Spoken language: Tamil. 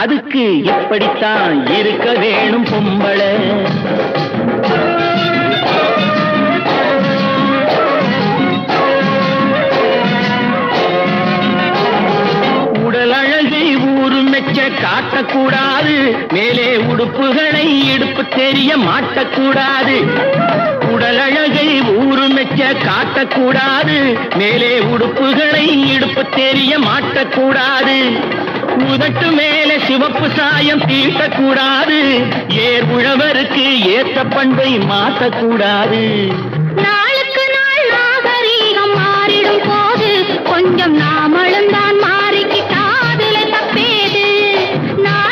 அதுக்கு எப்படித்தான் இருக்க வேணும் பொம்பளை. உடல் அழகை ஊரு மெச்ச காட்டக்கூடாது, மேலே உடுப்புகளை இடுப்பு தெரிய மாட்டக்கூடாது. உடல் அழகை ஊரு மெச்ச காட்டக்கூடாது, மேலே உடுப்புகளை இடுப்பு தெரிய மாட்டக்கூடாது. உதட்டு மேலே சிவப்பு சாயம் தீட்டக்கூடாது, ஏர் உழவருக்கு ஏற்ற பண்பை மாற்றக்கூடாது. நாளுக்கு நாள் நாகரீகம் மாறிடும் போது கொஞ்சம் நாம்